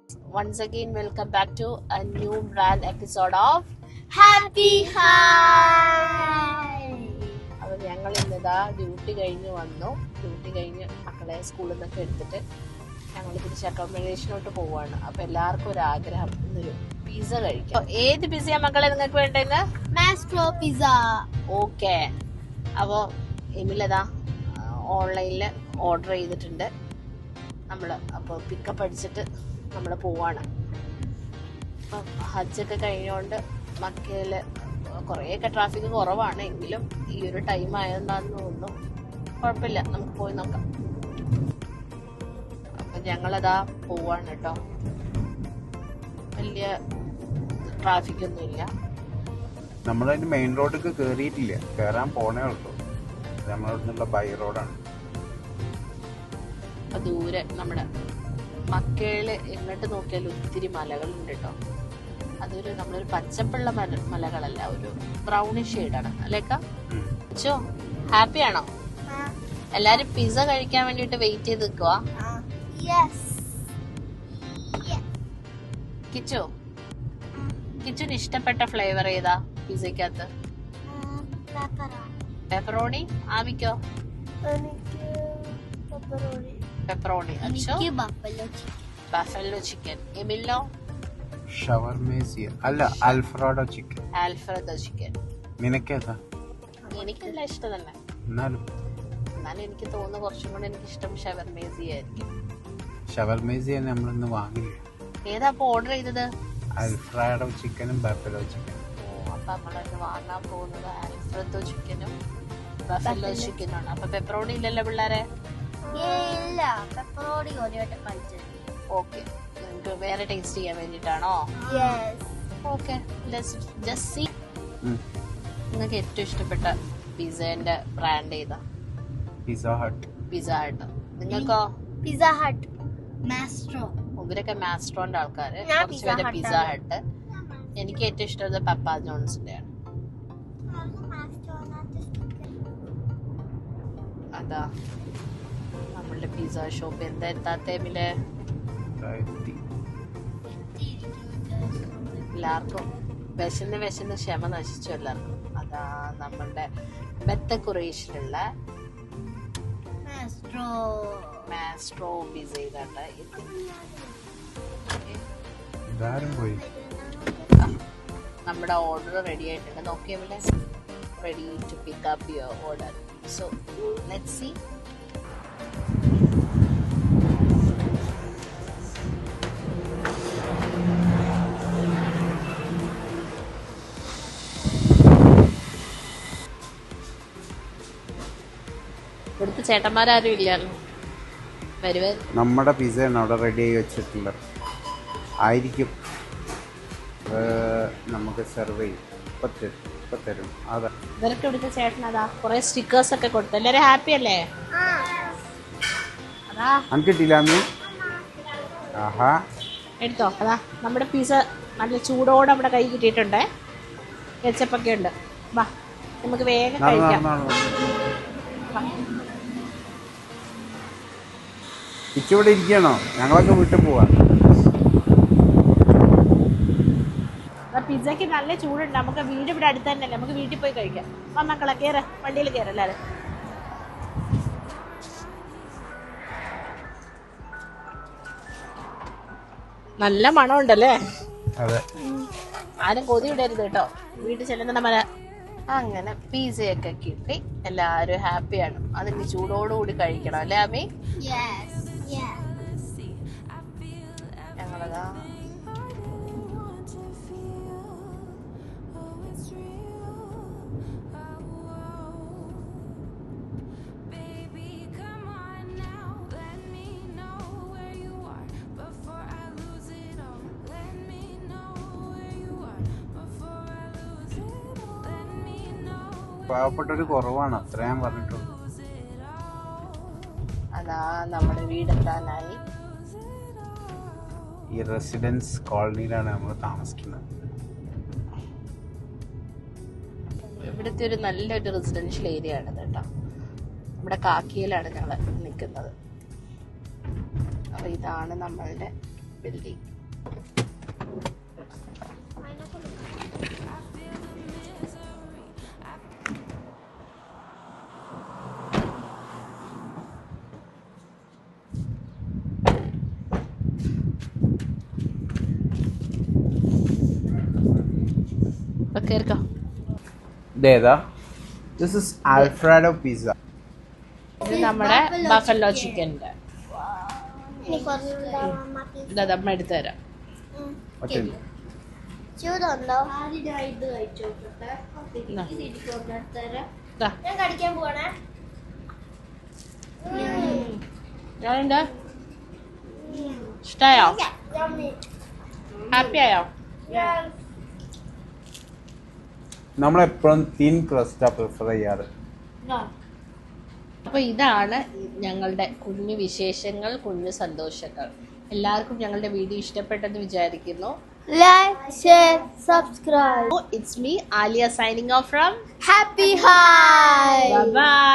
Once again, welcome back to a new brand episode of Happy High. അപ്പോൾ ഞങ്ങൾ ഇന്നിതാ duty കഴിഞ്ഞ് വന്നു. ഡ്യൂട്ടി കഴിഞ്ഞ് മക്കളെ സ്കൂളിൽ നിന്നൊക്കെ എടുത്തിട്ട് ഞങ്ങൾ തിരിച്ച് അക്കോമഡേഷനോട്ട് പോവാണ്. അപ്പോൾ എല്ലാവർക്കും ഒരു ആഗ്രഹം ഇന്നൊരു പിസ്സ കഴിക്കാം. ഏത് പിസ്സയാ മക്കളെ നിങ്ങൾക്ക് വേണ്ടത്? Maestro pizza. ഓക്കെ. അപ്പോൾ എമിലതാ ഓൺലൈനിൽ ഓർഡർ ചെയ്തിട്ടുണ്ട് നമ്മൾ. അപ്പോൾ പിക്കപ്പ് അടിച്ചിട്ട് നമ്മൾ പോവാണ്. അപ്പം ഹജ്ജൊക്കെ കഴിഞ്ഞുകൊണ്ട് മക്കയിൽ കുറേയൊക്കെ ട്രാഫിക് കുറവാണ്. എങ്കിലും ഈ ഒരു ടൈം ആയതെന്നാന്ന് തോന്നുന്നു. കുഴപ്പമില്ല, നമുക്ക് പോയി നോക്കാം. അപ്പം ഞങ്ങളതാ പോവാണ് കേട്ടോ. വലിയ ട്രാഫിക്കൊന്നുമില്ല. നമ്മളതിന് മെയിൻ റോഡിലേക്ക് കയറിയിട്ടില്ല, കയറാൻ പോണേ ഉള്ളൂ. നമ്മളിവിടുന്നുള്ള ബൈ റോഡാണ്. അപ്പം ദൂരെ നമ്മുടെ മക്കയിൽ എങ്ങോട്ട് നോക്കിയാലും ഒത്തിരി മലകളുണ്ട് കേട്ടോ. അതൊരു നമ്മളൊരു പച്ചപ്പുള്ള മലകളല്ല, ഒരു ബ്രൗണിഷ് ഷെയ്ഡാണ് അല്ലേക്ക? ചോ ഹാപ്പിയാണോ? എല്ലാരും പിസ്സ കഴിക്കാൻ വേണ്ടിട്ട് വെയിറ്റ് ചെയ്ത് നിൽക്കുക. കിച്ചുന് ഇഷ്ടപ്പെട്ട ഫ്ലേവർ ഏതാ പിസ്സക്കകത്ത്? പെപ്പറോണി. ആമിക്കോ? പെപ്പറോണി. അച്ഛോ ബഫല്ലോ ചിക്കൻ. എമിലോ? ഷവർമേസിയ അല്ല, അൽഫ്രഡോ ചിക്കൻ. Alfredo chicken. നിനക്കേതാ? എനിക്കെല്ലാം ഇഷ്ടം തന്നെ. എന്നാലും എനിക്ക് തോന്നുന്നു കുറച്ചും കൂടെ എനിക്ക് ഇഷ്ടം ഷവർമേസിയ ആയിരിക്കും. ഷവർമേസിയ നമ്മളിന്ന് വാങ്ങില്ല. ഏതാ അപ്പൊ ഓർഡർ ചെയ്തത്? അൽഫ്രഡോ ചിക്കനും ബഫലോ ചിക്കനും. അപ്പൊ നമ്മളിന്ന് വാങ്ങാൻ പോകുന്നത് ആൽഫ്രഡോ ചിക്കനും ബഫല്ലോ ചിക്കനും ആണ്. അപ്പൊ പെപ്പറോണി ഇല്ലല്ലോ പിള്ളേരെ? ഓക്കെ, നിങ്ങൾക്ക് വേറെ ടേസ്റ്റ് ചെയ്യാൻ വേണ്ടിട്ടാണോ? Okay, just see. നിങ്ങൾക്ക് ഏറ്റവും ഇഷ്ടപ്പെട്ട പിസ്സേന്റെ ബ്രാൻഡ് ഏതാ? Pizza hut. Pizza hut. നിങ്ങൾക്കോ? Pizza hut. മാസ്ട്രോ. ഇവരൊക്കെ മാസ്ട്രോന്റെ ആൾക്കാര്, കുറച്ചുപേരെ പിസ്സ ഹട്ട്. എനിക്ക് ഏറ്റവും ഇഷ്ടമുള്ളത് പപ്പ ജോൺസിന്റെ ആണ്. അതാ നമ്മളുടെ പിസ്സ ഷോപ്പ്. എന്താ എത്താത്തേമില്? എല്ലാവർക്കും വിശന്ന് ക്ഷമ നശിച്ചു എല്ലാവർക്കും. അതാ നമ്മളുടെ ബെത്തക്കുറേഷനുള്ള മാസ്ട്രോ പിസ്സ ഇതാണ്ട്. നമ്മുടെ ഓർഡർ റെഡി ആയിട്ടുണ്ട്. നോക്കിയവിടെ ready to pick up your order. So let's see. ഇവിടുത്തെ ചേട്ടന്മാരും ഇല്ലായിരുന്നു. വരുവേ നമ്മുടെ പിസ്സയാണ് അവിടെ റെഡി ആയി വെച്ചിട്ടുള്ളത്. ആയിരിക്കും നമുക്ക് സെർവ് ചെയ്യും. ഇപ്പൊ തരും. അതാ ഇവരൊക്കെ ഇവിടുത്തെ ചേട്ടനതാ കുറെ സ്റ്റിക്കേഴ്സ് ഒക്കെ കൊടുത്തു. എല്ലാരും ഹാപ്പി അല്ലേ? അതാ കിട്ടില്ല. ആഹാ, എടുത്തോ. അതാ നമ്മുടെ പിസ്സ നല്ല ചൂടോടെ നമ്മുടെ കൈ കിട്ടിയിട്ടുണ്ടേ. കെച്ചപ്പൊക്കെ ഉണ്ട്. വാ നമുക്ക് വേഗം കഴിക്കാം. ഇവിടെ ഇരിക്കണോ? ഞങ്ങളൊക്കെ വീട്ടിൽ പോവാ. പിസ്സക്ക് നല്ല ചൂടുണ്ട്. നമുക്ക് വീട് ഇവിടെ അടുത്ത് തന്നെയല്ലേ, നമുക്ക് വീട്ടിൽ പോയി കഴിക്കാം. ആ മക്കളെ കയറ, വണ്ടിയിൽ കയറ എല്ലാരും. നല്ല മണമുണ്ടല്ലേ? അതെ. ആരും കൊതി വിടരുത് കേട്ടോ. വീട്ടിൽ ചെല്ലുന്ന മല. അങ്ങനെ പിസ്സയൊക്കെ കിട്ടി. എല്ലാരും ഹാപ്പിയാണ്. അതിന് ചൂടോടുകൂടി കഴിക്കണം അല്ലേ അമ്മി? ഞങ്ങളതാ പാവപ്പെട്ടൊരു കുറവാണ്, അത്ര ഞാൻ പറഞ്ഞിട്ടുള്ളൂ. അതാ നമ്മുടെ വീടെത്താനായി. ഈ റെസിഡൻസ് കോളനിയിലാണ് നമ്മൾ താമസിക്കുന്നത്. ഇവിടുത്തെ ഒരു നല്ലൊരു റെസിഡൻഷ്യൽ ഏരിയ ആണ് കേട്ടോ. നമ്മുടെ കാക്കിയിലാണ് ഞങ്ങൾ നിൽക്കുന്നത്. അപ്പോൾ ഇതാണ് നമ്മളുടെ ബിൽഡിംഗ്. കേൾക്കാം. ഇതേതാ? This is Alfredo pizza. ഇത് നമ്മുടെ ബഫല്ലോ ചിക്കൻ്റെ. ഇതാ അമ്മ എടുത്തു തരാം. ചൂടുണ്ടോ? ദാ. ഞാൻ കടിക്കാൻ പോണേ. ഞാനുണ്ട്. ഇഷ്ടായോ? ഹാപ്പി ആയോ? നമ്മളെപ്പോഴും തിൻ ക്രസ്റ്റാ പ്രിഫർ ചെയ്യാറ്. അപ്പോൾ ഇതാണ് ഞങ്ങളുടെ കുഞ്ഞു വിശേഷങ്ങൾ, കുഞ്ഞു സന്തോഷങ്ങൾ. എല്ലാവർക്കും ഞങ്ങളുടെ വീഡിയോ ഇഷ്ടപ്പെട്ടെന്ന് വിചാരിക്കുന്നു. Like, share, subscribe. It's me, Alia, signing off from Happy High. Bye bye.